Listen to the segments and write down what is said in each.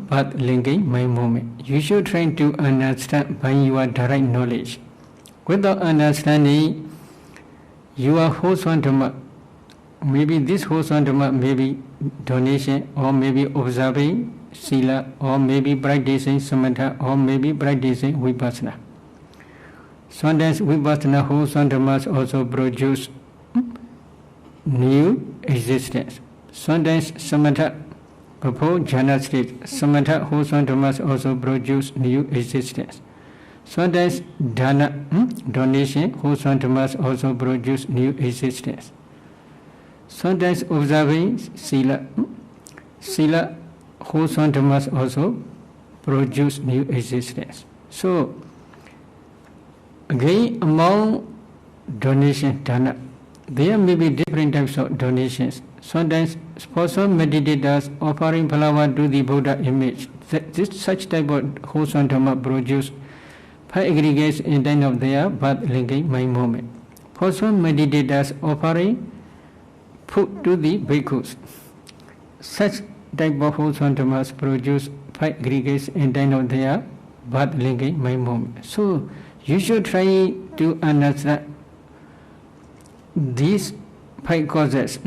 birth linking mind movement. You should try to understand by your direct knowledge. Without understanding your wholesome Dhamma, maybe this wholesome Dhamma may be donation, or maybe observing Sila, or maybe practicing Samatha, or maybe practicing Vipassana. Sometimes Vipassana wholesome Dhammas also produce new existence. Sometimes Samatha, before jhana state, Samatha wholesome Dhammas also produce new existence. Sometimes Dana, donation, wholesome Dhammas also produce new existence. Sometimes observing Sila, Sila, wholesome Dhammas also produce new existence. So, again, among donation, Dana, there may be different types of donations. Sometimes, for some meditators offering flower to the Buddha image, such type of wholesome Dhamma produce 5 aggregates in time of their birth linking mind movement. For some meditators offering food to the bhikkhus, such type of wholesome Dhammas produce 5 aggregates in time of their birth linking mind movement. So, you should try to understand these 5 causes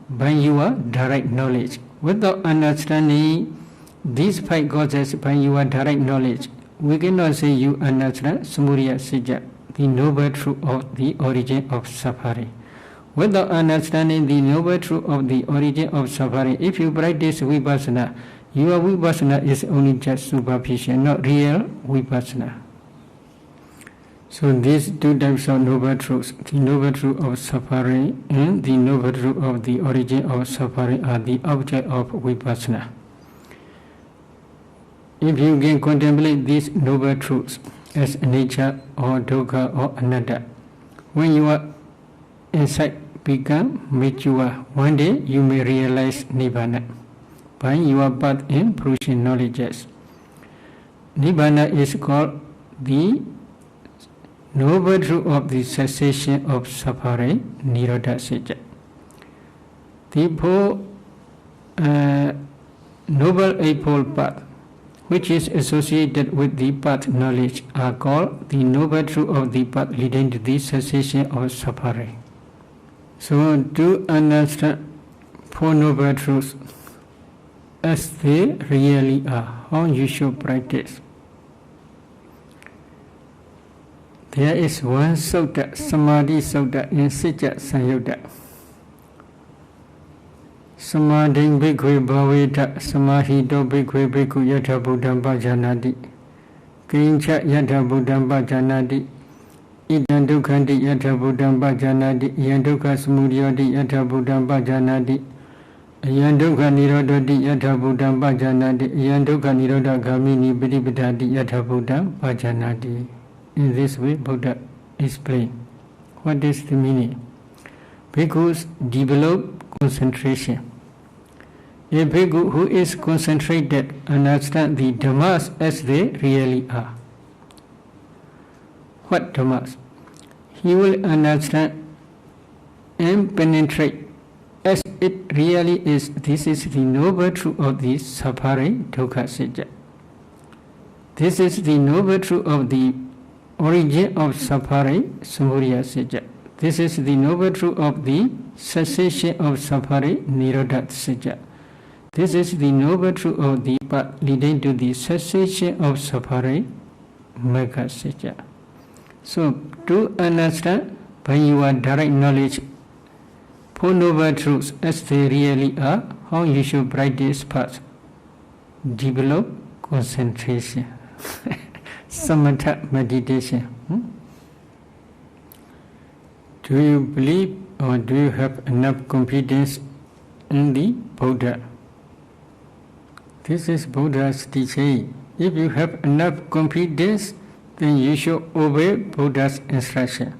by your direct knowledge. Without understanding these 5 causes by your direct knowledge, we cannot say you understand Samudaya Satya, the noble truth of the origin of suffering. Without understanding the noble truth of the origin of suffering, if you practice Vipassana, your Vipassana is only just superficial, not real Vipassana. So these 2 types of noble truths, the noble truth of suffering and the noble truth of the origin of suffering, are the object of Vipassana. If you can contemplate these noble truths as nature or dukkha or anatta, when your insight become mature, one day you may realize Nibbana by your birth and fruition knowledges. Nibbana is called the noble truth of the cessation of suffering, Nirodha Satya. The 4 noble eightfold path, which is associated with the path knowledge, are called the noble truth of the path leading to the cessation of suffering. So, to understand 4 noble truths as they really are, how you should practice. There is one sutta, Samadhi Sutta, in Sijja Sanyutta. Samadhiṃ bhikkhu bhaveta samahito bhikkhu bhikkhu yatha buddhaṃ bhajanati kiñca yatha buddhaṃ bhajanati idam dukkhanti yatha buddhaṃ bhajanati iyam dukkha samudayoti yatha buddhaṃ bhajanati iyam dukkha nirodhati yatha buddhaṃ bhajanati iyam dukkha nirodha gamini paripadhati yatha buddhaṃ bhajanati. In this way, Buddha explained. What is the meaning? Bhikkhus develop concentration. A bhikkhu who is concentrated understands the Dhammas as they really are. What Dhammas? He will understand and penetrate as it really is. This is the noble truth of the suffering, dukkha satya. This is the noble truth of the origin of suffering, Samudaya Satya. This is the noble truth of the cessation of suffering, Nirodha Satya. This is the noble truth of the path leading to the cessation of suffering, Magga Satya. So, to understand by your direct knowledge 4 noble truths as they really are, how you should practice path. Develop concentration. Samatha meditation. Do you believe or do you have enough confidence in the Buddha? This is Buddha's teaching. If you have enough confidence, then you should obey Buddha's instruction.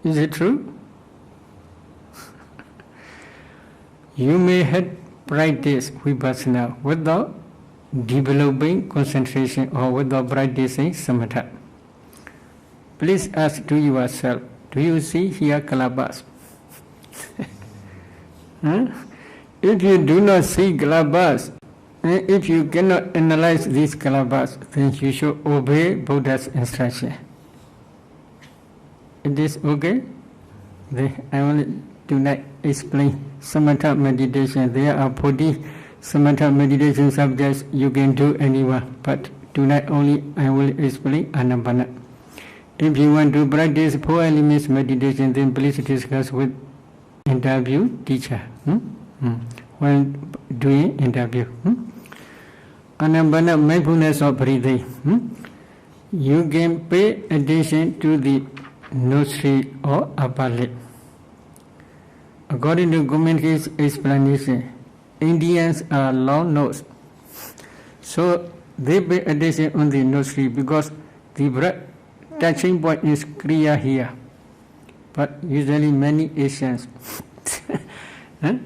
Is it true? You may have practiced Vipassana without developing concentration or without practicing samatha. Please ask to yourself, do you see here kalāpas? If you do not see kalāpas, And if you cannot analyze these kalāpas, then you should obey Buddha's instruction. It is okay? I only do not explain samatha meditation. There are 40 samatha meditation subjects you can do anyone, but tonight only I will explain Anapana. If you want to practice 4 elements meditation, then please discuss with interview teacher when doing interview. Anapana, mindfulness of breathing. You can pay attention to the nostril or upper lip. According to commentary's explanation, Indians are long-nosed, so they pay attention on the nostril because the breath touching point is clear here. But usually many Asians,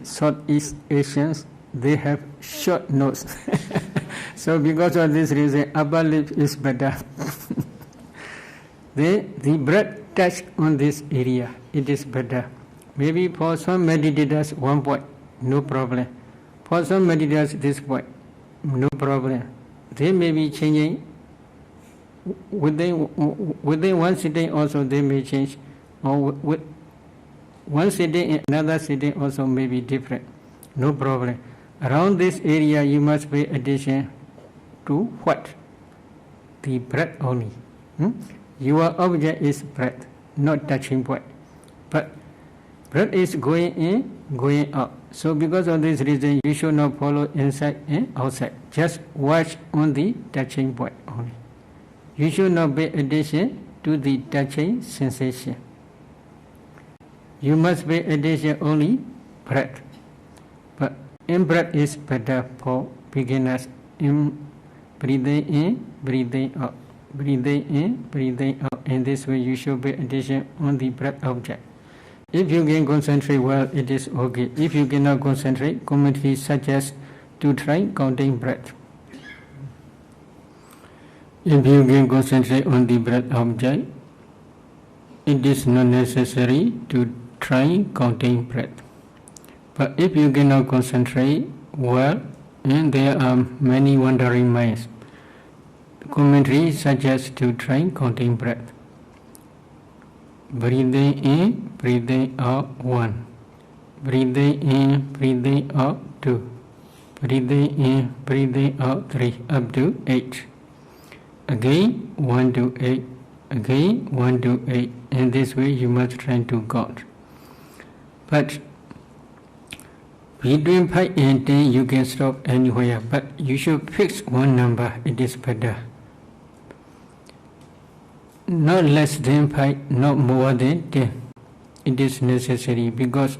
Southeast Asians, they have short nose. So because of this reason, upper lip is better. The breath touch on this area, it is better. Maybe for some meditators 1 point, no problem. For some meditators this point, no problem. They may be changing within one sitting also they may change, or with one sitting and another sitting also may be different. No problem. Around this area you must pay attention to what? The breath only. Your object is breath, not touching point. But breath is going in, going out. So because of this reason, you should not follow inside and outside. Just watch on the touching point only. You should not pay attention to the touching sensation. You must pay attention only breath. But in-breath is better for beginners. Breathing in, breathing out. Breathing in, breathing out. In this way you should pay attention on the breath object. If you can concentrate well, it is okay. If you cannot concentrate, commentary suggests to try counting breath. If you can concentrate on the breath object, it is not necessary to try counting breath. But if you cannot concentrate well, and there are many wandering minds, commentary suggests to try counting breath. Breathing in, breathing out 1. Breathing in, breathing out 2. Breathing in, breathing out 3, up to 8. Again 1 to 8. Again 1 to 8. In this way you must try to count. But between 5 and 10 you can stop anywhere, but you should fix one number, it is better. Not less than 5, not more than 10. It is necessary because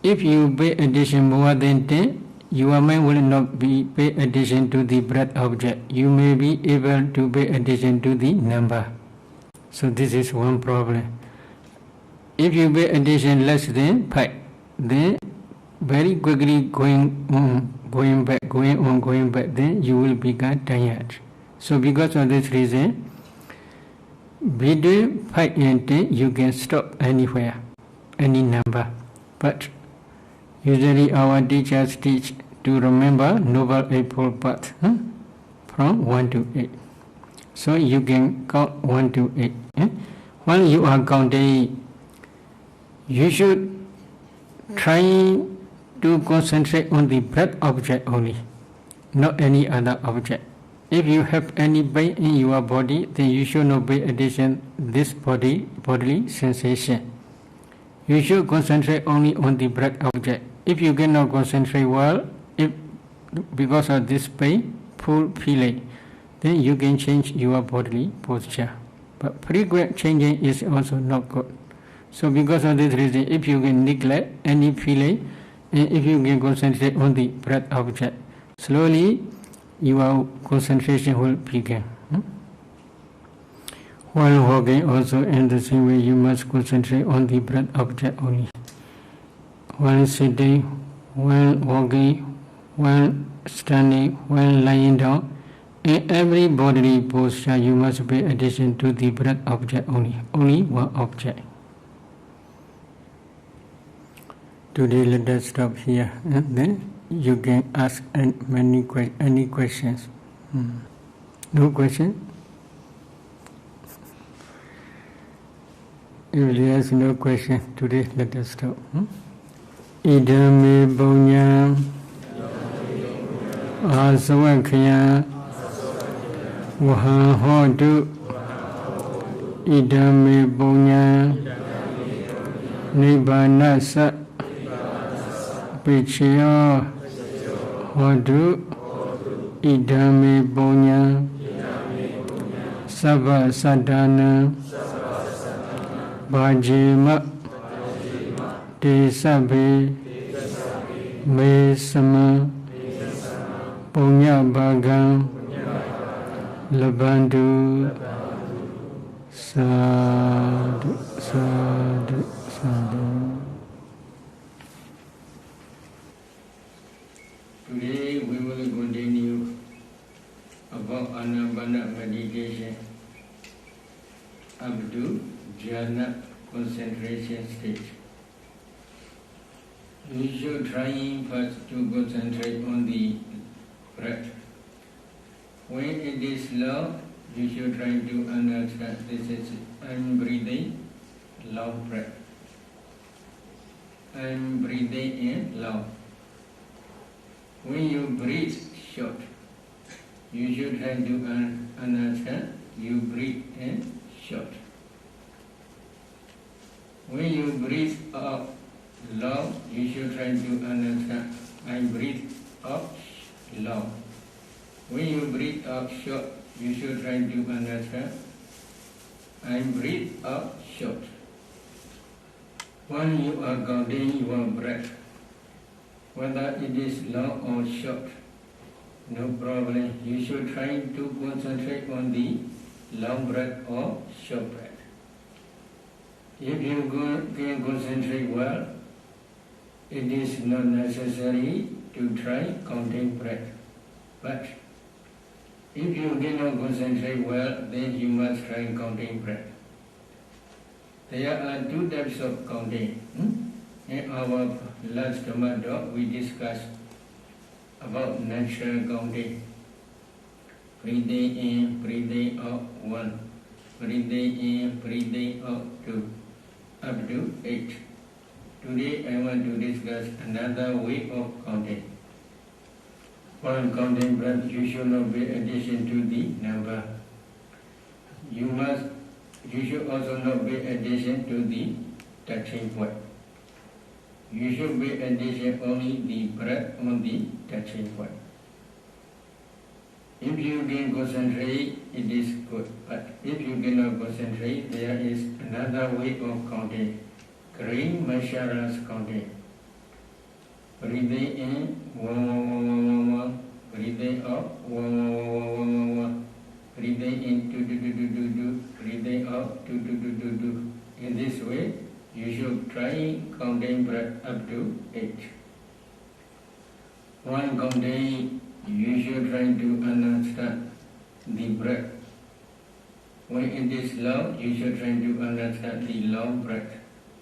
if you pay attention more than 10, your mind will not pay attention to the breath object. You may be able to pay attention to the number. So this is one problem. If you pay attention less than 5, then very quickly going back, then you will become tired. So because of this reason, between 5 and 10 you can stop anywhere, any number. But usually our teachers teach to remember Noble Eightfold Path from 1 to 8. So you can count 1 to 8. When you are counting, you should try to concentrate on the breath object only, not any other object. If you have any pain in your body, then you should not pay attention this bodily sensation. You should concentrate only on the breath object. If you cannot concentrate well, because of this painful feeling, then you can change your bodily posture. But frequent changing is also not good. So because of this reason, if you can neglect any feeling, and if you can concentrate on the breath object, slowly your concentration will begin. While walking also in the same way, you must concentrate on the breath object only. While sitting, while walking, while standing, while lying down, in every bodily posture you must pay attention to the breath object only one object. Today let us stop here and then you can ask any questions. No question? If there is no question, today let us stop. Idame Bonya Asawakya Waha Hodu Idame Bonya Nibbanasa Pichyo Hodu Idame Bonya Sabba Sadhana Bhajima Desabe Mesama Punya Bhagam Labandu Sadhu Sadhu Sadhu. Today we will continue about Anapana meditation up to jhana concentration stage. You should try first to concentrate on the breath. When it is low, you should try to understand this is I'm breathing long breath. I'm breathing in long. When you breathe short, you should try to understand you breathe in short. When you breathe out long, you should try to understand I breathe out long. When you breathe out short, you should try to understand I breathe out short. When you are counting your breath, whether it is long or short, no problem. You should try to concentrate on the long breath or short breath. If you can concentrate well, it is not necessary to try counting breath. But if you cannot concentrate well, then you must try counting breath. There are two types of counting. In our last Dhamma talk, we discussed about natural counting. Breathing in, breathing out, 1. Breathing in, breathing out, 2. Up to 8. Today I want to discuss another way of counting. While counting breath, you should not pay attention to the number. You should also not pay attention to the touching point. You should pay attention only the breath on the touching point. If you can concentrate, it is good. But if you cannot concentrate, there is another way of counting. Green Masharas counting. Breathing in, 1, 1, 1, 1, 1, 1. Breathing out, 1, 1, 1, 1, 1, 1. Breathing in, 2, 2, 2, 2, 2, 2. Breathing out, 2, 2, 2, 2, 2. In this way, you should try counting breath up to 8. While counting, you should try to understand the breath. When it is long, you should try to understand the long breath.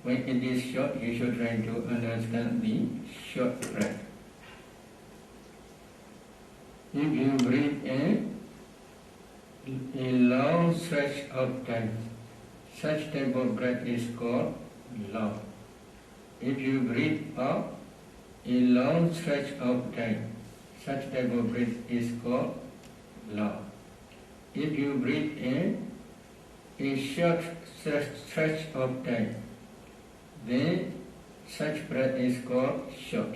When it is short, you should try to understand the short breath. If you breathe in a long stretch of time, such type of breath is called long. If you breathe out a long stretch of time, such type of breath is called long. If you breathe in a short stretch of time, then such breath is called short.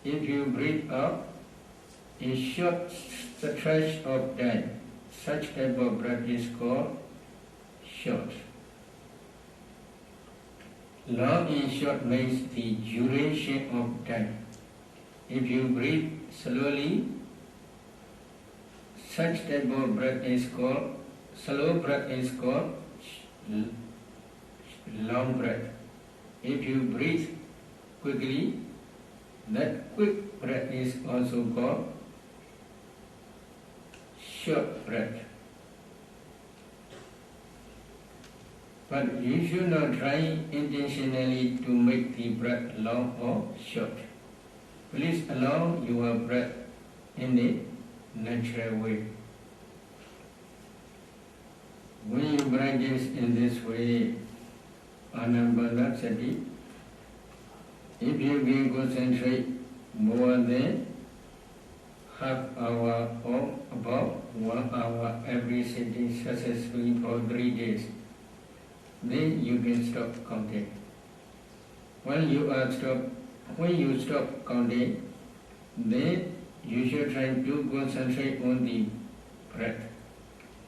If you breathe out a short stretch of time, such type of breath is called short. Long and short means the duration of time. If you breathe slowly, such type of breath is called, slow breath is called long breath. If you breathe quickly, that quick breath is also called short breath. But you should not try intentionally to make the breath long or short. Please allow your breath in a natural way. When you practice in this way, Anapanasati, if you can concentrate more than half hour or about 1 hour every sitting successfully for 3 days, then you can stop counting. When you stop counting, then you should try to concentrate on the breath.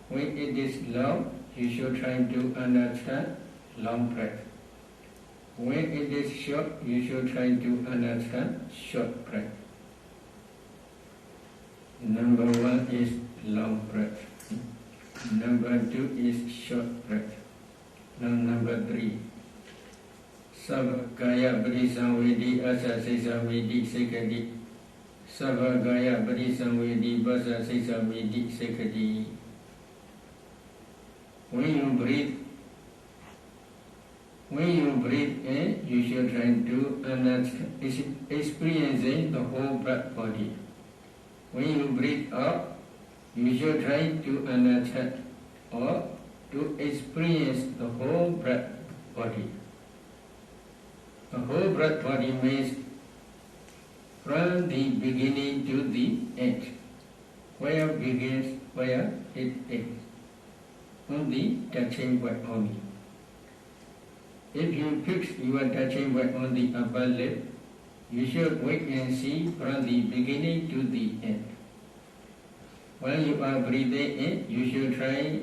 When it is long, you should try to understand long breath. When it is short, you should try to understand short breath. Number 1 is long breath. Number 2 is short breath. Now number 3. Sabakaya Parisamvedi Asa Sisamvedi Sekadi. Sabakaya Parisamvedi Basa Sisamvedi Sekadi. When you breathe in, you should try to understand, experiencing the whole breath body. When you breathe out, you should try to understand or to experience the whole breath body. The whole breath body means from the beginning to the end. Where it begins, where it ends. On the touching point only. If you fix your touching point on the upper lip, you should wait and see from the beginning to the end. While you are breathing in, you should try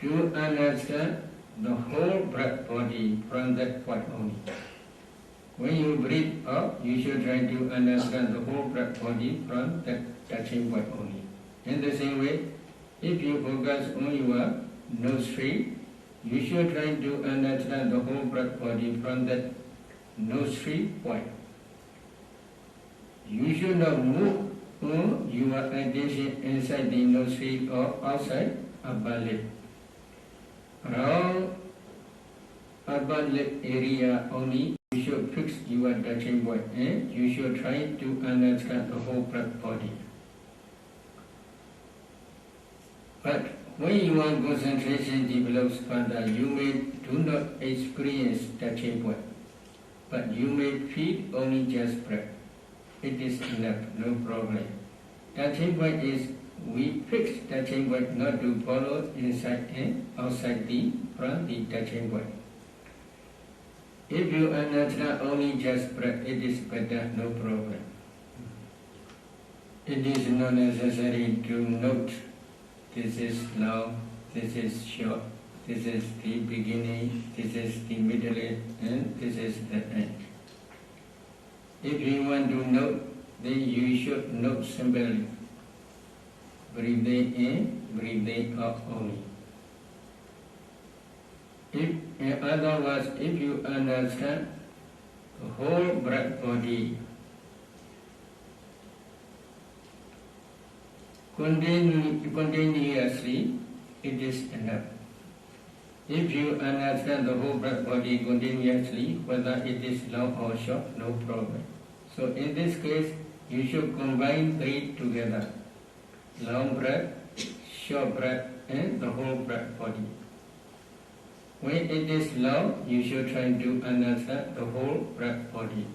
to understand the whole breath body from that point only. When you breathe out, you should try to understand the whole breath body from that touching point only. In the same way, if you focus on your nostril, you should try to understand the whole breath body from that nostril point. You should not move your attention inside the nostril or outside upper lip. Around upper lip area only, you should fix your touching point and you should try to understand the whole breath body. But when your concentration develops further, you may do not experience touching point, but you may feel only just breath. It is enough, no problem. Touching point is, we fix touching point not to follow inside and outside from the touching point. If you understand only just breath, it is better, no problem. It is not necessary to note this is long, this is short, this is the beginning, this is the middle, and this is the end. If you want to note, then you should note simply. Breathing in, breathing out only. In other words, if you understand the whole breath body, continuously, it is enough. If you understand the whole breath body continuously, whether it is long or short, no problem. So in this case, you should combine 3 together. Long breath, short breath, and the whole breath body. When it is long, you should try to understand the whole breath body.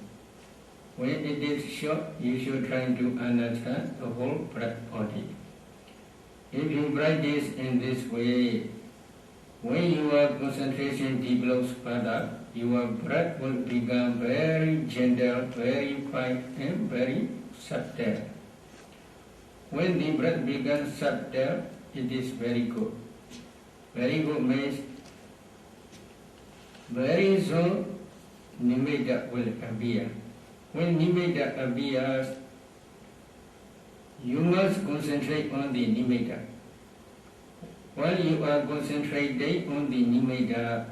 When it is short, you should try to understand the whole breath body. If you practice in this way, when your concentration develops further, your breath will become very gentle, very fine, and very subtle. When the breath becomes subtle, it is very good. Very good means very soon nimitta will appear. When nimitta appears, you must concentrate on the nimitta. While you are concentrating on the nimitta,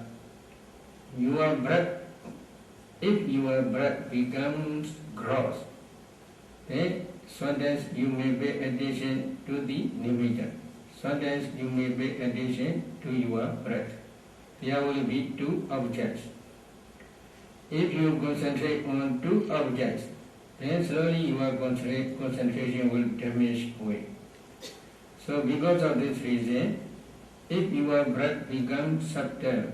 your breath, if your breath becomes gross, then sometimes you may pay attention to the nimitta. Sometimes you may pay attention to your breath. There will be 2 objects. If you concentrate on two objects, then slowly your concentration will diminish away. So because of this reason, if your breath becomes subtle,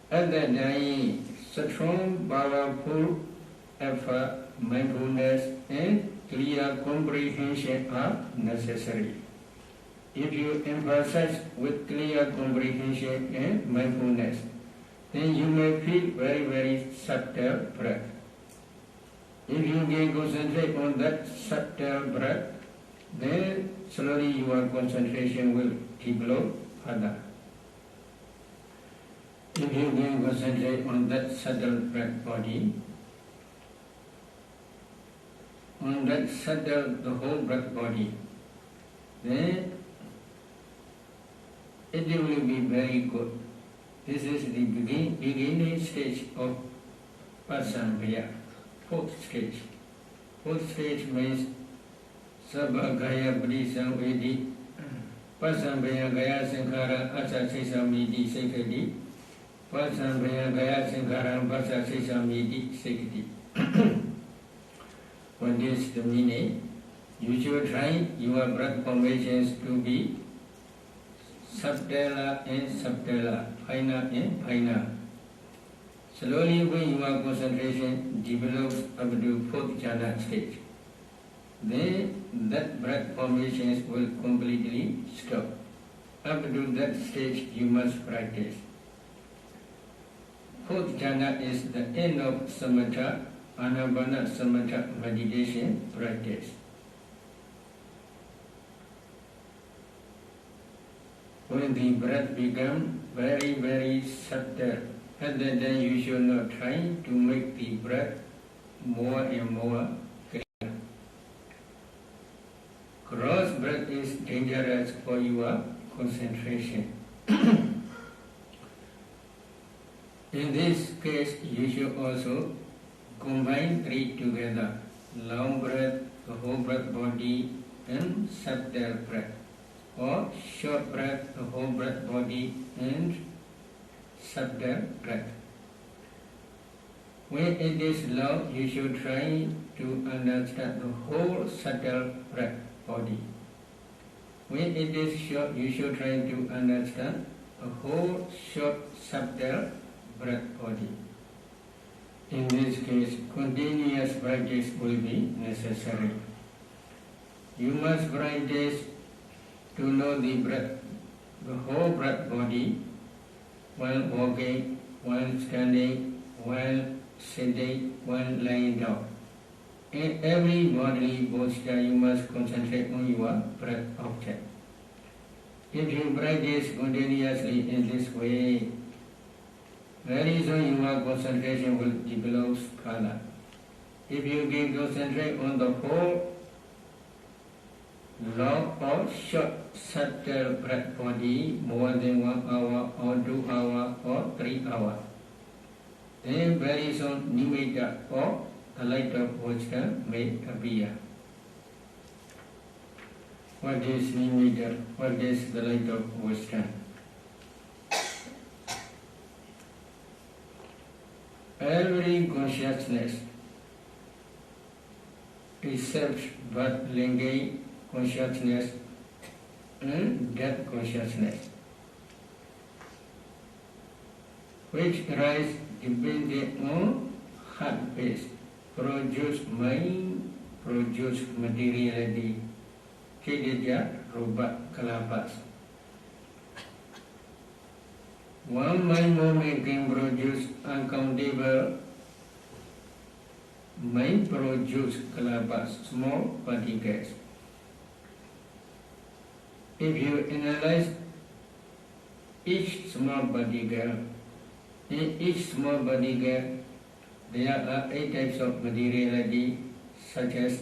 at that time, strong, powerful effort, mindfulness, and clear comprehension are necessary. If you emphasize with clear comprehension and mindfulness, then you may feel very, very subtle breath. If you can concentrate on that subtle breath, then slowly your concentration will develop further. If you can concentrate on that subtle breath body, on that subtle, the whole breath body, then it will be very good. This is the beginning stage of Pasamaya, fourth stage. Fourth stage means Sabha Gaya Pradisam Vedi, Pasamaya Gaya Sankara Asa Sesamidi Sekadi, Pasamaya Gaya Sankara Asa Sesamidi Sekadi. What is the meaning? You should try your breath formations to be subtler and subtler, finer and finer. Slowly when your concentration develops up to fourth jhana stage, then that breath formations will completely stop. Up to that stage you must practice. Fourth jhana is the end of samatha, anapana samatha meditation practice. When the breath becomes very, very subtle, at that time you should not try to make the breath more and more clear. Cross breath is dangerous for your concentration. In this case, you should also combine three together: long breath, the whole breath body, and subtle breath. Or short breath, the whole breath body, and subtle breath. When it is long, you should try to understand the whole subtle breath body. When it is short, you should try to understand the whole short subtle breath body. In this case, continuous practice will be necessary. You must practice to know the breath, the whole breath body, while walking, while standing, while sitting, while lying down. In every bodily posture, you must concentrate on your breath object. If you practice continuously in this way, very soon your concentration will develop skala. If you can concentrate on the whole long or short subtle breath body more than 1 hour or 2 hours or 3 hours, then very soon nimitta or the light of wisdom may appear. What is nimitta? What is the light of wisdom? Every consciousness except but lingay consciousness and death consciousness, which rise dependent on heart base, produce mind, produce materiality, cittaja, rūpa, kalāpas. One mind moment can produce uncountable mind, produce kalāpas, small particles. If you analyze each small particle, in each small particle there are 8 types of materiality, such as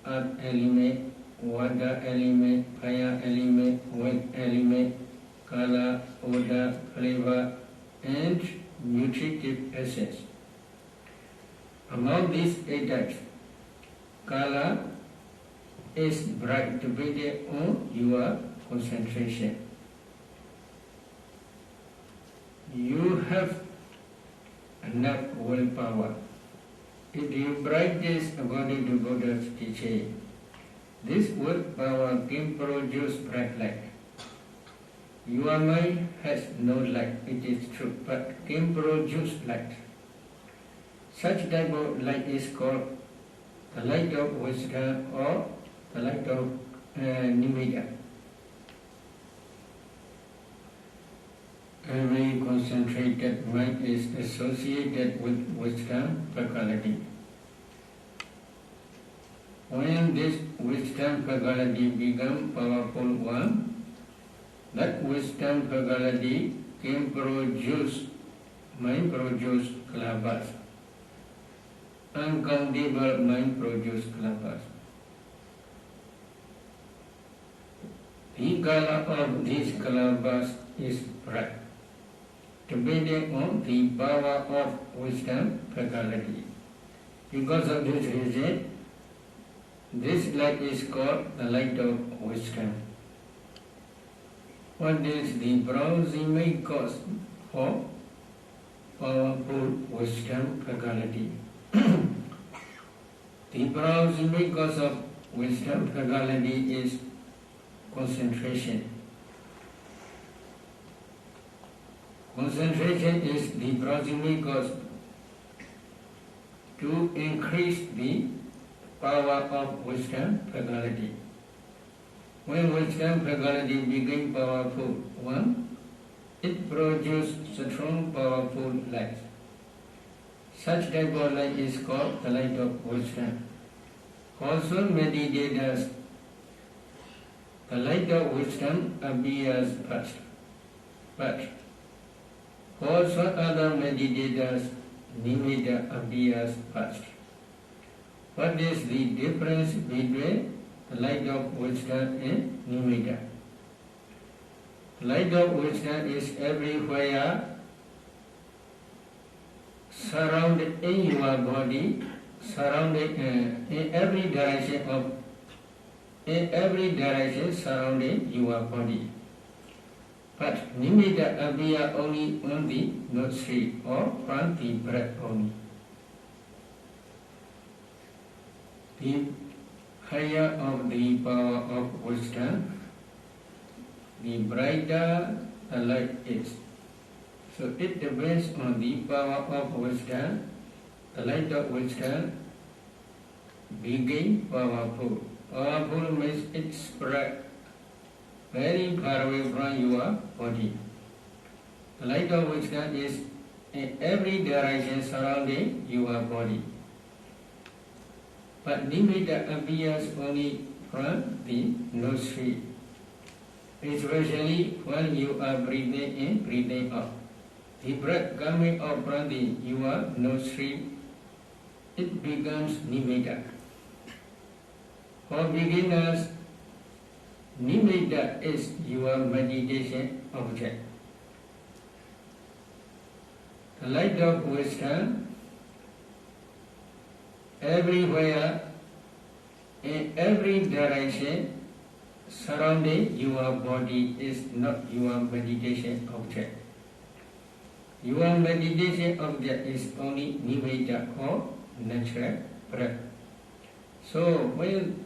earth element, water element, fire element, wind element, color, odor, flavor, and nutritive essence. Among these 8 types, color is bright dependent on your concentration. enough willpower. If you practice according to Buddha's teaching, this willpower can produce bright light. Your mind has no light, it is true, but can produce light. Such type of light is called the light of wisdom or the light of nimitta. Every concentrated mind is associated with wisdom faculty. When this wisdom faculty becomes powerful one, that wisdom faculty can produce kalāpas. Uncountable mind produce kalāpas. The color of these kalāpas is bright, depending on the power of wisdom faculty. Because of this reason, this light is called the light of wisdom. What is the proximate cause for powerful wisdom faculty? The proximate cause of wisdom faculty is concentration. Concentration is the proximate cause to increase the power of wisdom faculty. When wisdom faculty becomes powerful one, it produces strong, powerful light. Such type of light is called the light of wisdom. Also meditators, the light of wisdom appears first, but also other meditators, nimitta appears first. What is the difference between the light of wisdom and nimitta? Light of wisdom is everywhere, surrounded in your body, surrounded in every direction surrounding your body. But nimitta appear only on the nostril or from the breath only. The higher of the power of wisdom, the brighter the light is. So it depends on the power of wisdom. The light of wisdom became powerful. Powerful means it spread very far away from your body. The light of wisdom is in every direction surrounding your body. But nimitta appears only from the nostril, especially when you are breathing in, breathing out. The breath coming out from your nostril, it becomes nimitta. For beginners, nimitta is your meditation object. The light of wisdom everywhere, in every direction surrounding your body is not your meditation object. Your meditation object is only nimitta or natural breath. So when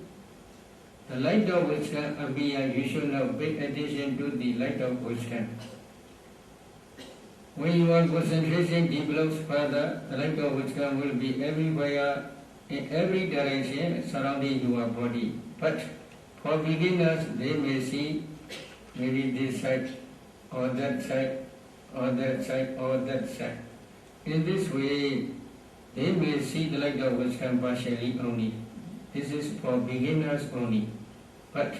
the light of wisdom appears, you should not pay attention to the light of wisdom. When your concentration develops further, the light of wisdom will be everywhere, in every direction surrounding your body. But for beginners, they may see maybe this side, or that side, or that side, or that side. In this way, they may see the light of wisdom partially only. This is for beginners only. But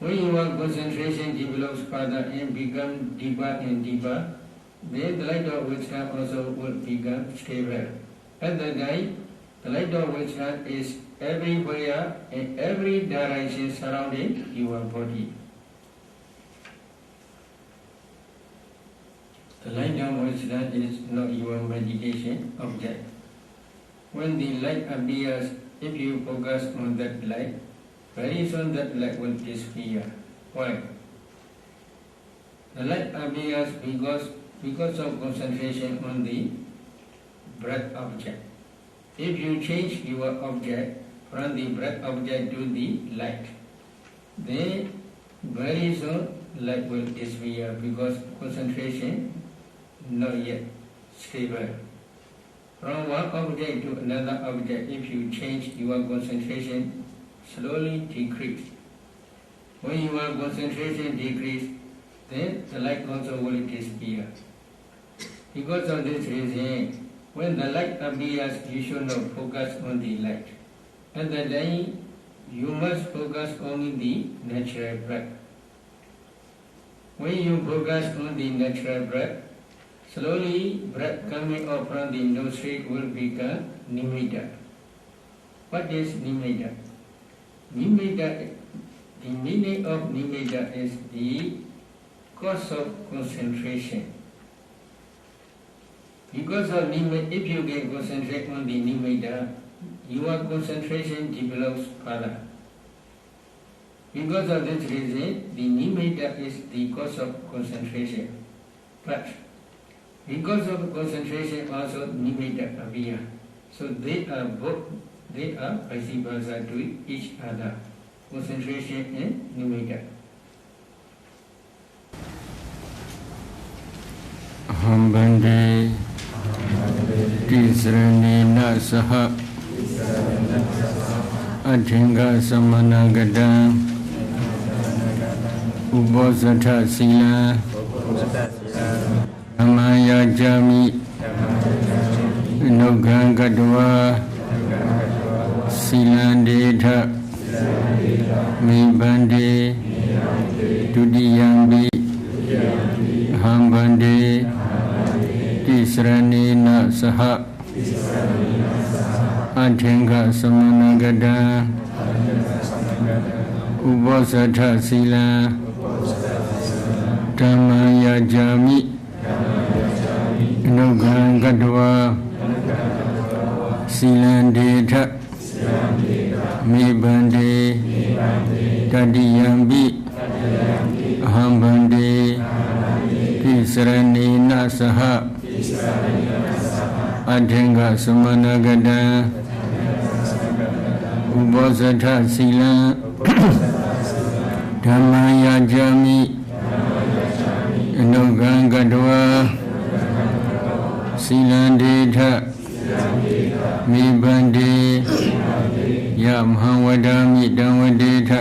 when your concentration develops further and becomes deeper and deeper, then the light of wisdom also will become stable. At that time, the light of wisdom is everywhere, in every direction surrounding your body. The light of wisdom is not your meditation object. When the light appears, if you focus on that light, very soon that light will disappear. Why? The light appears because of concentration on the breath object. If you change your object from the breath object to the light, then very soon light will disappear because concentration not yet stable. From one object to another object, if you change your concentration, slowly decrease. When your concentration decrease, then the light also will disappear. Because of this reason, when the light appears, you should not focus on the light. At that time, you must focus on the natural breath. When you focus on the natural breath, slowly breath coming up from the nostril will become nimitta. What is nimitta? Nimitta, the meaning of nimitta is the cause of concentration. Because of nimitta, if you can concentrate on the nimitta, your concentration develops further. Because of this reason, the nimitta is the cause of concentration. But because of concentration, also nimitta appear. So they are vice versa to each other. Concentration and nimitta. Hambande Tisranena Saha Athinga Samanagada Ubosatha Sila Amaya Jami Nugangadwa Silandetha Mibande Tudiyambi Hambande Tisranena Saha Athinga Samanagada Ubosatha Sila Dhamaya Jami Nugangadwa Silandetha Mibande Tadiyambi Hambande Tisranena Saha Athinga Samanagada Ubosatha Sila Dhamaya Jami Nugangadwa Silandetha Mibande Yamhawadami Dhammadetha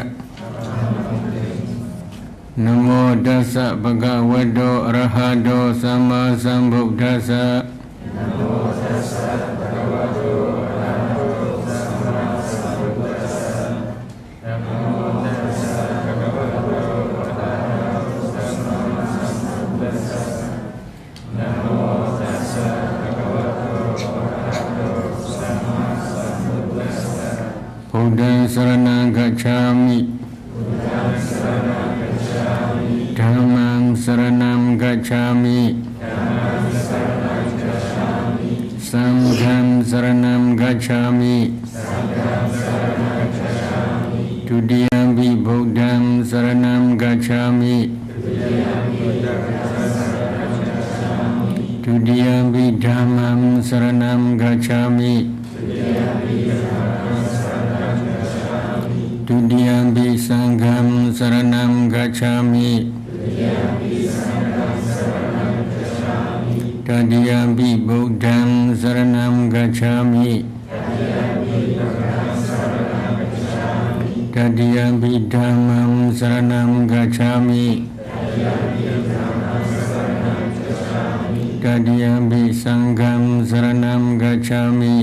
Namo Tassa Bhagavato Arahato Samma Sambuddhassa Namo Tassa Bhagavato Arahato Samma Sambuddhassa Namo Tassa Bhagavato Arahato Samma Sambuddhassa Namo Tassa Bhagavato Arahato Samma Sambuddhassa Buddhaṃ Saraṇaṃ Gacchāmi Dhammaṃ Saraṇaṃ Gacchāmi Saṅgham Saranam Gacchami Tudiyampi Buddham Saranam Gacchami Tudiyampi Dhammam Saranam Gacchami Tudiyampi Saṅgham Saranam Gacchami Tadiyampi Buddham Saranam Gacchami Tadiyampi Dhammam Saranam Gacchami Tadiyampi Saṅgham Saranam Gacchami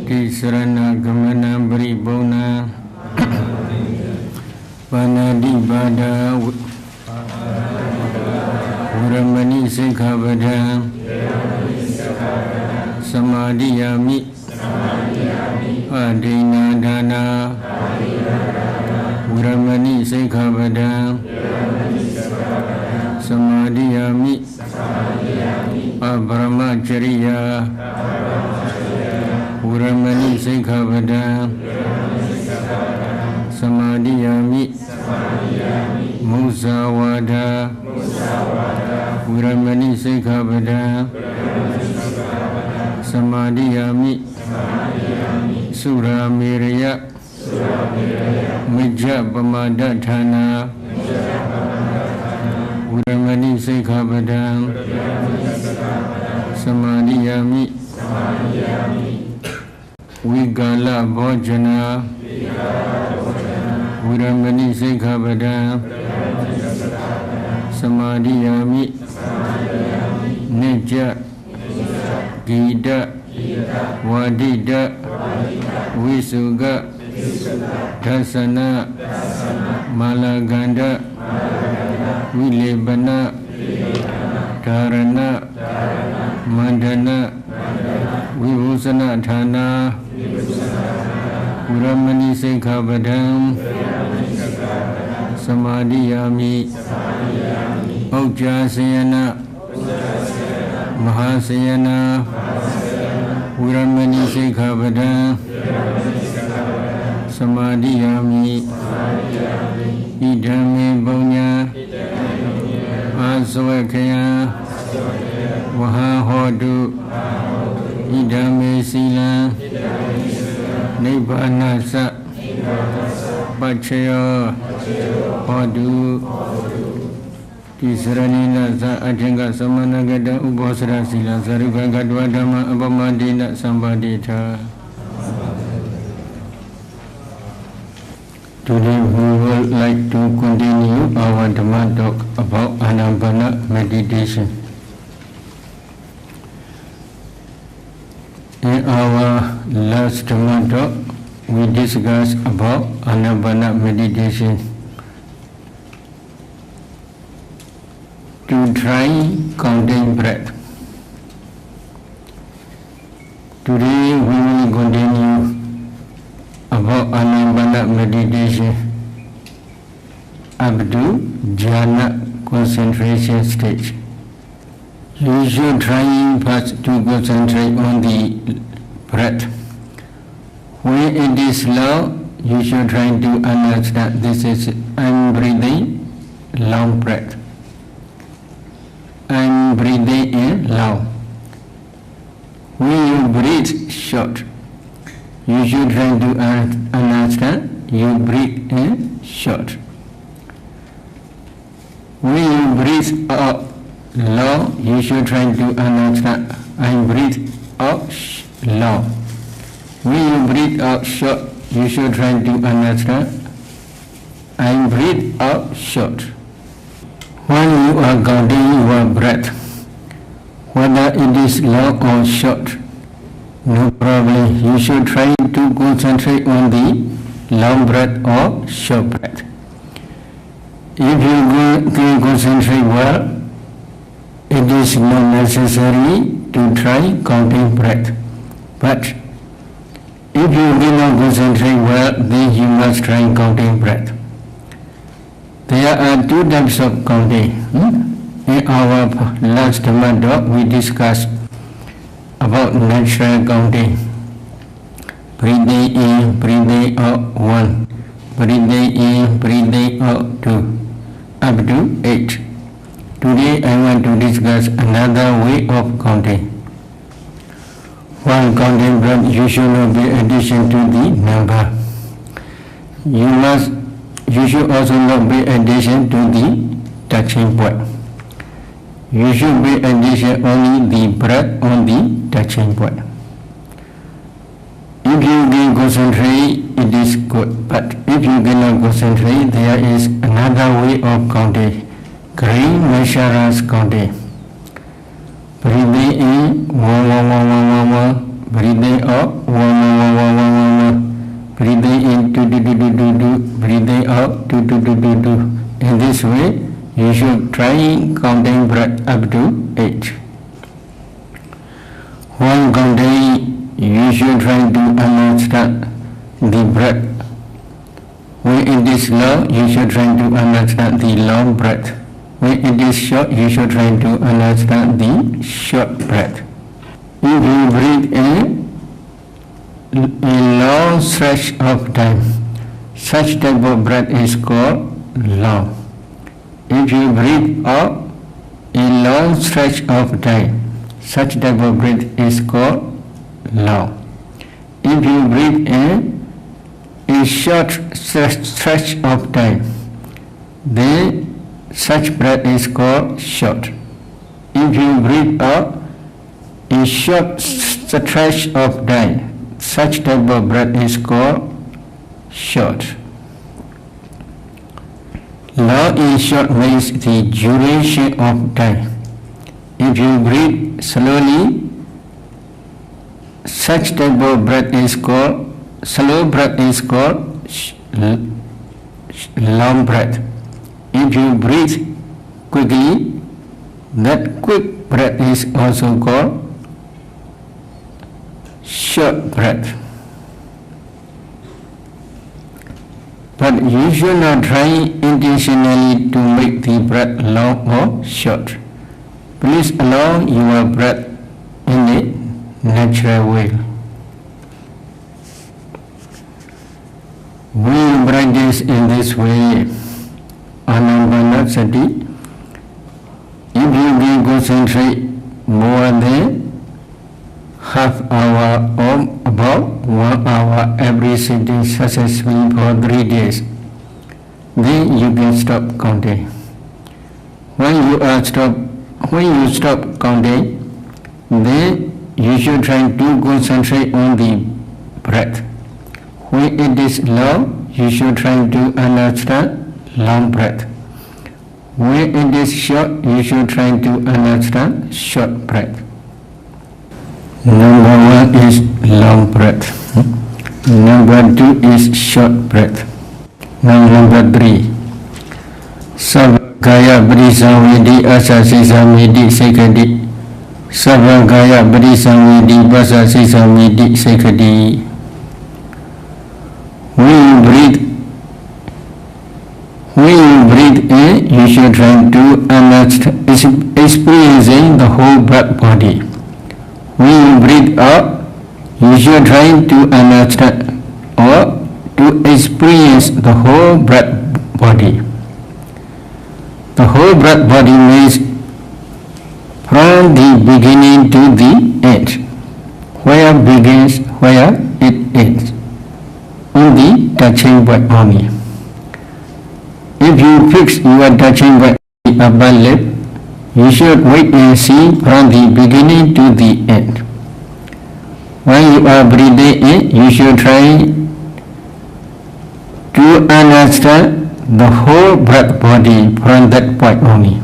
Tisarana Gamana Paripurna Panadipāda Uramani Sikkhapada Samadhiyami Adinādana Uramani Sikkhapada Samadhiyami Abrahmacharya Uramani Sikkhapada Samadhiyami Musāvāda Viramani Sikkhapada Samadhiyami Sura Miraya Mijja Pamadatthana Viramani Sikkhapada Samadhiyami Vigala Bhojana Viramani Sikkhapada Samadhiyami Nijja Gita Vadita Visuga Dasana Malaganda Vilebana Dharana Mandana Vibhusana Thana Viramani Sikkhapada Samadhiyami Auk Mahasayana Viramani Sikkhapada Samadhiyami Idame Bonya Aswakaya Vahahodu Idame Sila Nibbanasa Paccaya Hodu Tisranina Sa Ajanga Samanagada Ubosra Sila Sarukakadwa Dhamma Apamadina Sambadita. Today we would like to continue our Dhamma talk about Anapana meditation. In our last Dhamma talk, we discussed about Anapana meditation. To try counting breath. Today we will continue about Anapana meditation up to jhana concentration stage. You should try first to concentrate on the breath. When it is slow, you should try to understand this is I'm breathing long breath. I'm breathing in long. When you breathe short, you should try to understand you breathe in short. When you breathe out long, you should try to understand I breathe out long. When you breathe out short, you should try to understand I breathe out short. When you are counting your breath, whether it is long or short, no problem. You should try to concentrate on the long breath or short breath. If you can concentrate well, it is not necessary to try counting breath. But if you cannot concentrate well, then you must try counting breath. There are two types of counting. In our last Dhamma talk, we discussed about natural counting. Breathing in, breathing out 1. Breathing in, breathing out 2. Up to 8. Today I want to discuss another way of counting. While counting breath, you should not pay attention to the number. You should also not pay attention to the touching point. You should pay attention only the breath on the touching point. If you can concentrate, it is good. But if you cannot concentrate, there is another way of counting. Great measureless counting. Breathing in 1 1 1 1 1 1. Breathing out 1 1 1 1 1 1. Breathing in 2 2 2 2 2 2. Breathing out 2 2 2 2 2. In this way, you should try counting breath up to 8. While counting, you should try to understand the breath. When it is long, you should try to understand the long breath. When it is short, you should try to understand the short breath. If you breathe in a long stretch of time, such type of breath is called long. If you breathe out a long stretch of time. Such type of breath is called long. If you breathe in a short stretch of time, then such breath is called short. If you breathe out a short stretch of time, such type of breath is called short. Long and short means the duration of time. If you breathe slowly, such type of breath is called slow breath is called long breath. If you breathe quickly, that quick breath is also called short breath. But you should not try intentionally to make the breath long or short. Please allow your breath in a natural way. We practice in this way, Anapanasati. If you can concentrate more than half hour or about 1 hour every sitting successfully for 3 days, then you can stop counting. When you stop counting, then you should try to concentrate on the breath. When it is long, you should try to understand long breath. When it is short, you should try to understand short breath. Number 1 is long breath. Number 2 is short breath. Now number 3. Sabakaya Brisavidi Asasisamidi Sekadi. Sabakaya Brisavidi Asasisamidi Sekadi. When you breathe in, you should try to understand experiencing the whole breath body. When you breathe out, you should try to understand or to experience the whole breath body. The whole breath body means from the beginning to the end. Where begins, where it ends. On the touching point only. If you fix your touching point on the upper lip, you should wait and see from the beginning to the end. When you are breathing in, you should try to understand the whole breath body from that point only.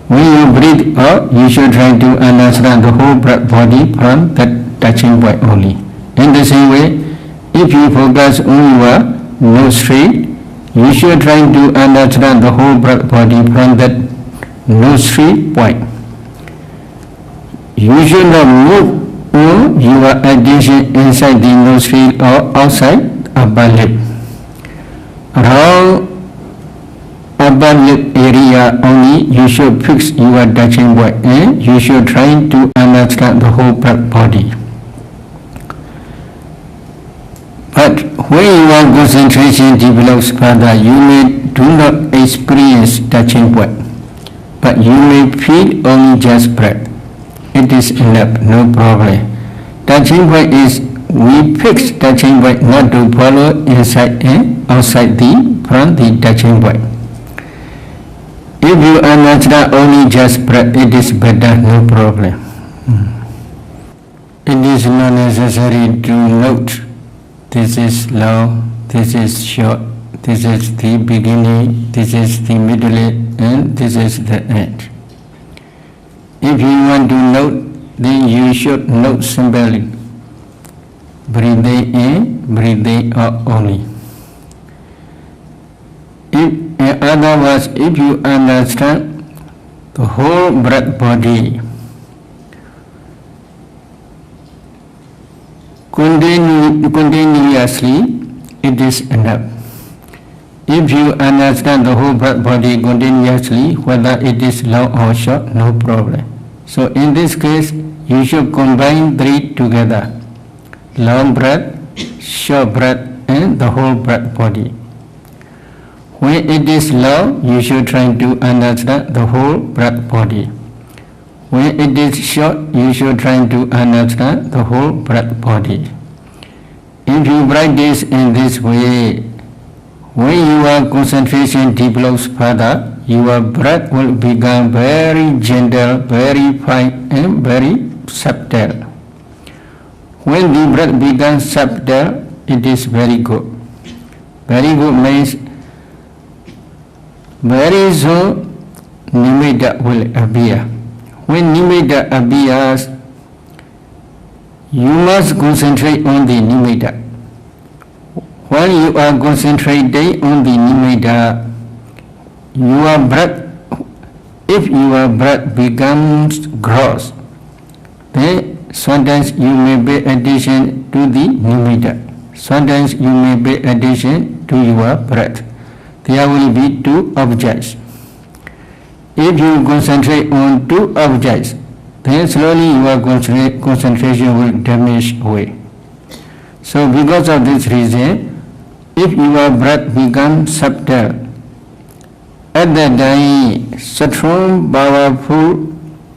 When you breathe out, you should try to understand the whole breath body from that touching point only. In the same way, if you focus on your nostril, you should try to understand the whole breath body from that nostril point. You should not move your attention inside the nostril or outside upper lip. Around upper lip area only, you should fix your touching point and you should try to understand the whole breath body. But when your concentration develops further, you do not experience touching point, but you may feel only just breath. It is enough, no problem. Touching point is, we fix touching point not to follow inside and outside from the touching point. If you understand only just breath, it is better, no problem. It is not necessary to note this is long, this is short, this is the beginning, this is the middle, and this is the end. If you want to note, then you should note simply breathing in, breathing out only. In other words, if you understand the whole breath body continuously, it is enough. If you understand the whole breath body continuously, whether it is long or short, no problem. So in this case, you should combine 3 together: long breath, short breath, and the whole breath body. When it is long, you should try to understand the whole breath body. When it is short, you should try to understand the whole breath body. If you practice in this way, when your concentration develops further, your breath will become very gentle, very fine, and very subtle. When the breath becomes subtle, it is very good. Very good means very soon nimitta will appear. When nimitta appears, you must concentrate on the nimitta. When you are concentrating on the nimitta, if your breath becomes gross, then sometimes you may pay attention to the nimitta. Sometimes you may pay attention to your breath. There will be two objects. If you concentrate on two objects, then slowly your concentration will diminish away. So because of this reason, if your breath becomes subtle, at that time, strong, powerful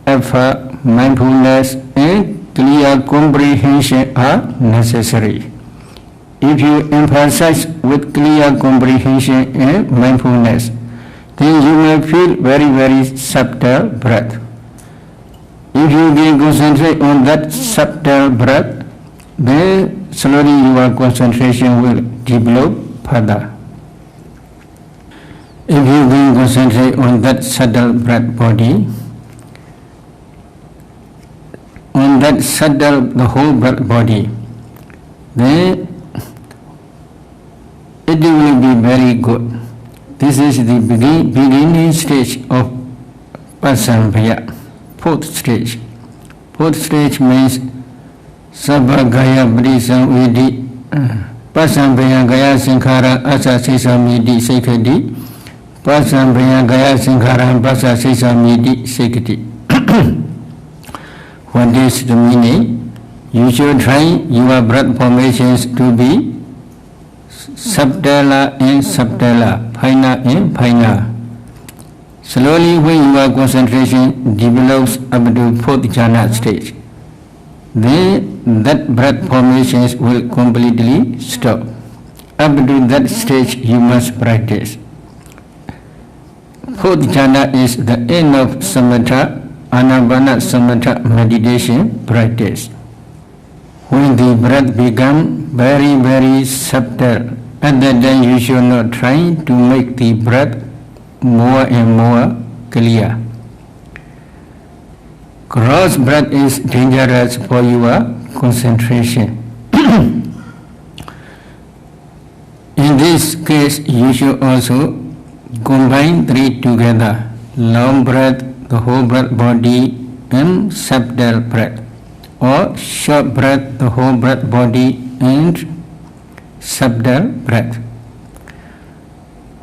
effort, mindfulness, and clear comprehension are necessary. If you emphasize with clear comprehension and mindfulness, then you may feel very, very subtle breath. If you can concentrate on that subtle breath, then slowly your concentration will develop further. If you can concentrate on that subtle breath body, on that subtle, the whole breath body, then it will be very good. This is the beginning stage of Pasamphaya, fourth stage. Fourth stage means Sabhagaya Prisam Vidi Pasamphaya Gaya Sankhara Asa Sesamidi Sekadi Pasamphaya Gaya Sankhara Pasa Sesamidi Sekadi. What is the meaning? You should try your breath formations to be subtler and subtler, finer and finer. Slowly, when your concentration develops up to fourth jhana stage, then that breath formations will completely stop. Up to that stage, you must practice. Fourth jhana is the end of samatha, anapana samatha meditation practice. When the breath becomes very, very subtle, at that time you should not try to make the breath more and more clear. Gross breath is dangerous for your concentration. In this case, you should also combine three together: long breath, the whole breath body, and subtle breath, or short breath, the whole breath body, and subtle breath.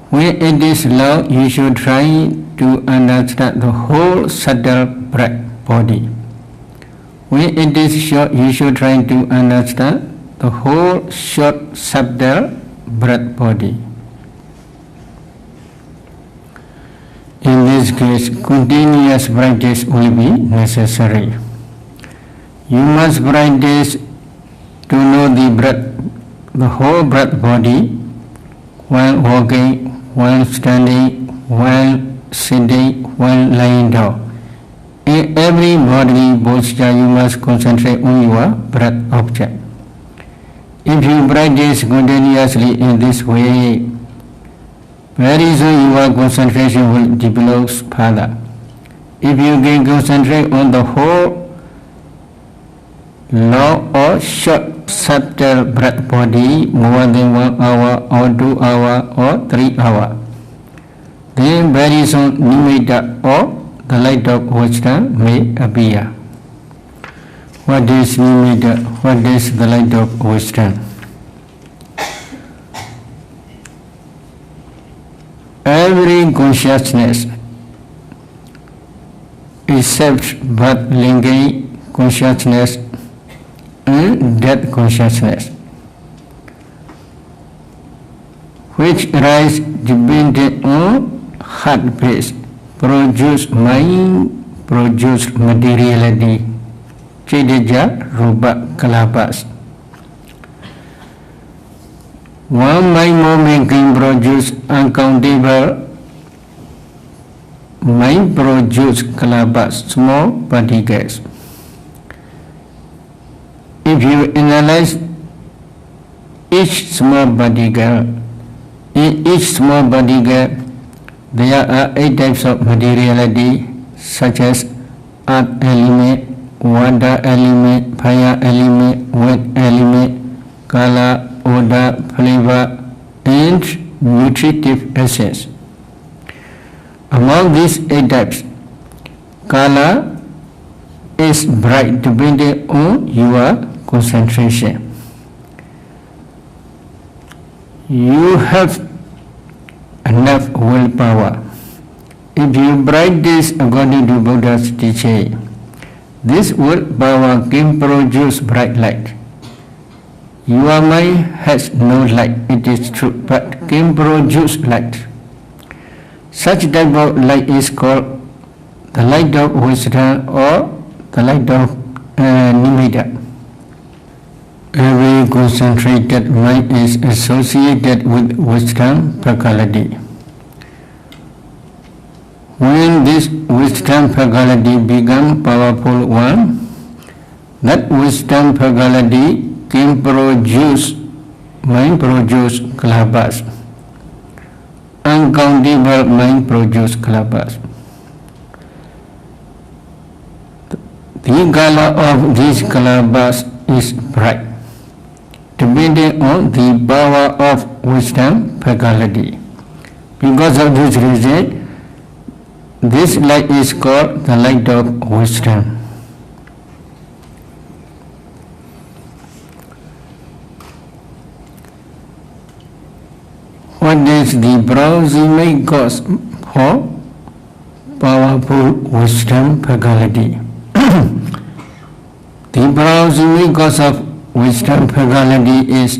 When it is long, you should try to understand the whole subtle breath body. When it is short, you should try to understand the whole short subtle breath body. In this case, continuous practice will be necessary. You must practice to know the breath, the whole breath body, while walking, while standing, while sitting, while lying down. In every bodily posture, you must concentrate on your breath object. If you practice continuously in this way, very soon your concentration will develop further. If you can concentrate on the whole long or short subtle breath body more than 1 hour or 2 hours or 3 hours, then very soon nimitta or the light of wisdom may appear. What is nimitta? What is the light of wisdom? Every consciousness except but lingering consciousness and death consciousness. which arise depending on heart-based, produce mind, produce materiality, cittaja, rūpa, kalāpas. One mind moment can produce uncountable mind produce kalāpas, small particles. If you analyze each small particle, in each small particle there are 8 types of materiality, such as earth element, water element, fire element, wet element, color, odor, flavor, and nutritive essence. Among these 8 types, color is bright depending on your concentration. You have enough willpower. If you practice according to Buddha's teaching, this willpower can produce bright light. Your mind has no light, it is true, but can produce light. Such type of light is called the light of wisdom or the light of nimitta. Every concentrated mind is associated with wisdom faculty. When this wisdom faculty becomes powerful one, that wisdom faculty can produce mind produce kalāpas. Uncountable mind produce kalāpas. The color of these kalāpas is bright, depending on the power of wisdom faculty. Because of this reason, this light is called the light of wisdom. What is the proximate cause for powerful wisdom faculty? The proximate cause of wisdom faculty is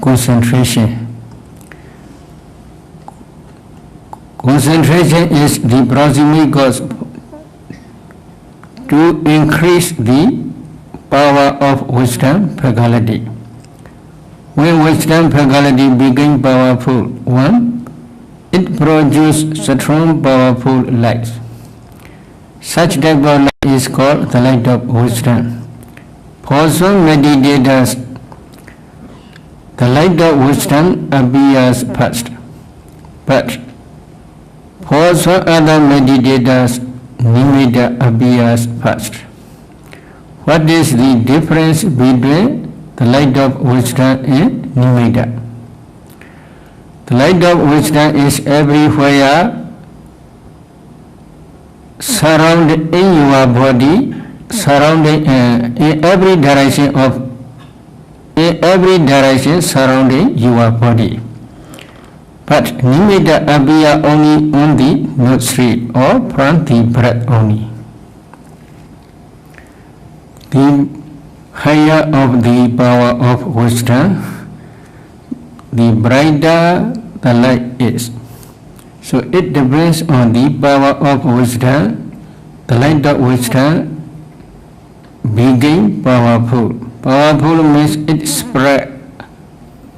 concentration. Concentration is the proximate cause to increase the power of wisdom faculty. When wisdom faculty becomes powerful one, it produces strong, powerful light. Such type of light is called the light of wisdom. For some meditators, the light of wisdom appears first, but for some other meditators, nimitta appears first. What is the difference between the light of wisdom and nimitta? The light of wisdom is everywhere, surrounded in your body, surrounding in every direction surrounding your body. But nimitta appear only on the nostril or from the breath only. The higher of the power of wisdom, the brighter the light is. So it depends on the power of wisdom. The light of wisdom became powerful. Powerful means it spread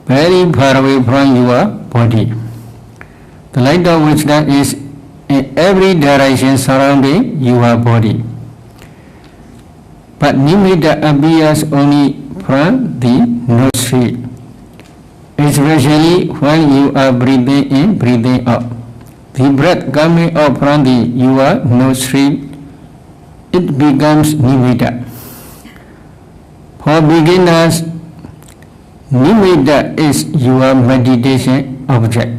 very far away from your body. The light of wisdom is in every direction surrounding your body. But nimitta appears only from the nostril, especially when you are breathing in, breathing out. The breath coming out from your nostril, it becomes nimitta. For beginners, nimitta is your meditation object.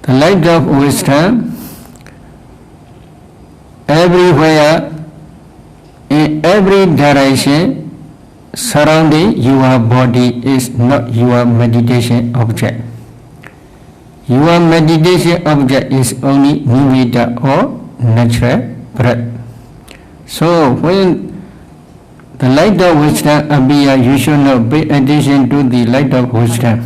The light of wisdom everywhere, in every direction surrounding your body is not your meditation object. Your meditation object is only nimitta or natural breath. So when the light of wisdom appears, you should not pay attention to the light of wisdom.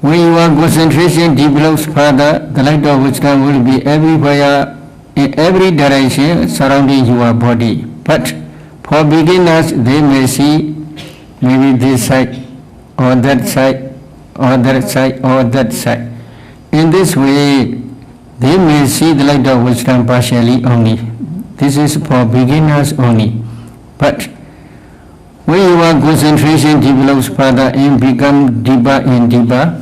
When your concentration develops further, the light of wisdom will be everywhere, in every direction surrounding your body. But for beginners, they may see maybe this side, or that side, or that side, or that side. In this way, they may see the light of wisdom partially only. This is for beginners only. But when your concentration develops further and becomes deeper and deeper,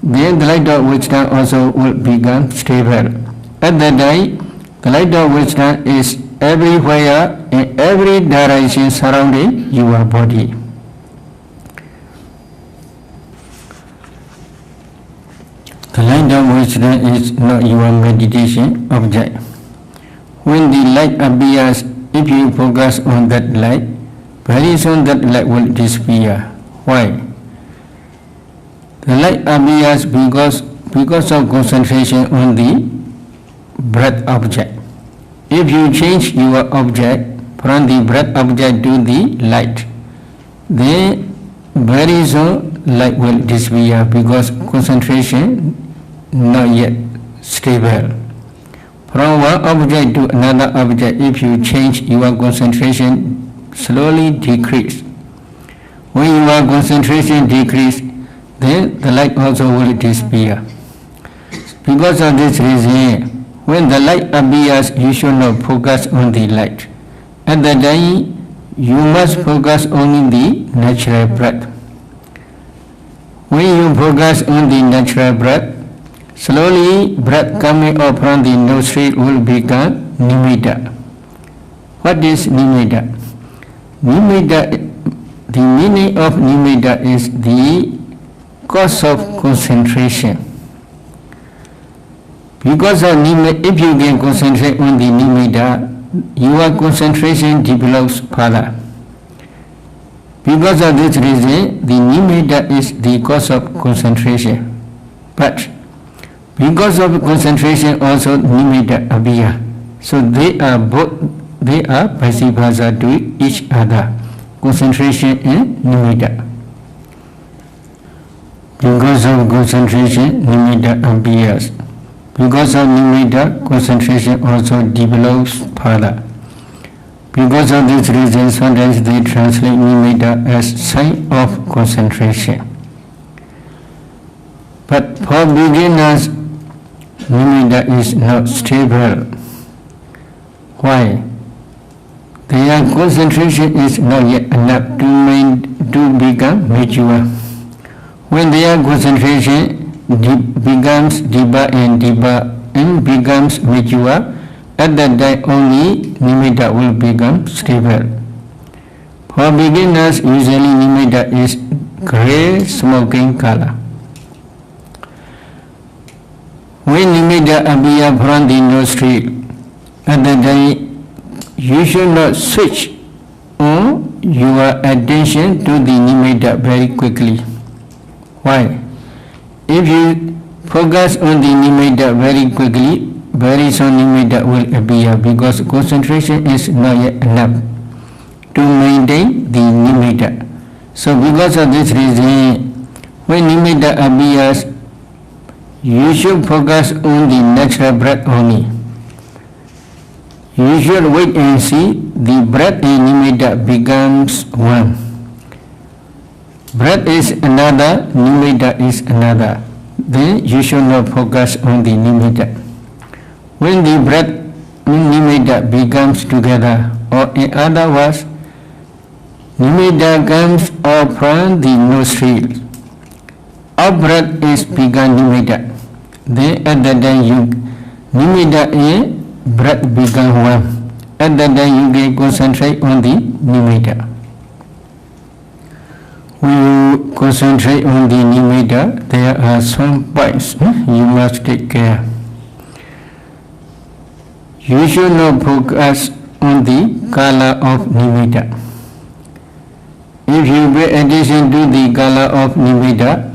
then the light of wisdom also will become stable. At that time, the light of wisdom is everywhere in every direction surrounding your body. The light of wisdom is not your meditation object. When the light appears, if you focus on that light, very soon that light will disappear. Why? The light appears because of concentration on the breath object. If you change your object from the breath object to the light, then very soon light will disappear because concentration not yet stable. From one object to another object, if you change your concentration, slowly decrease. When your concentration decrease, then the light also will disappear. Because of this reason, when the light appears, you should not focus on the light. At that time, you must focus on the natural breath. When you focus on the natural breath, slowly breath coming up from the nostril will become nimitta. What is nimitta? Nimitta, the meaning of nimitta is the cause of concentration. Because of nimitta, if you can concentrate on the nimitta, your concentration develops further. Because of this reason, the nimitta is the cause of concentration. But because of concentration, also nimitta appear. So they are vice versa to each other. Concentration and nimitta. Because of concentration, nimitta appears. Because of nimitta, concentration also develops further. Because of this reason, sometimes they translate nimitta as sign of concentration. But for beginners, nimitta is not stable. Why? Their concentration is not yet enough to become mature. When their concentration becomes deeper and deeper and becomes mature, at that time only nimitta will become stable. For beginners, usually nimitta is grey smoking color. When nimitta appears from the nostril, at that time you should not switch on your attention to the nimitta very quickly. Why? If you focus on the nimitta very quickly, very soon nimitta will appear because concentration is not yet enough to maintain the nimitta. So because of this reason, when nimitta appears, you should focus on the natural breath only. You should wait and see the breath and nimitta becomes one. Breath is another, nimitta is another. Then you should not focus on the nimitta. When the breath and nimitta becomes together, or in other words, nimitta comes up from the nostrils. Out breath is begun nimitta. Then at that time nimitta and breath become one. At that time you can concentrate on the nimitta. When you concentrate on the nimitta, there are some points you must take care. You should not focus on the color of nimitta. If you pay attention to the color of nimitta,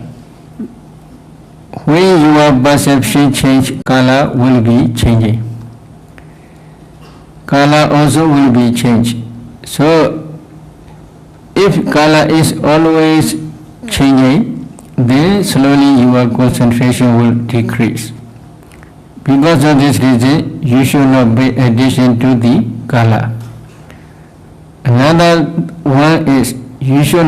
when your perception change, color will be changing. Color also will be changed. So, if kala is always changing, then slowly your concentration will decrease. Because of this reason, you should not pay attention to the kala. Another one is you should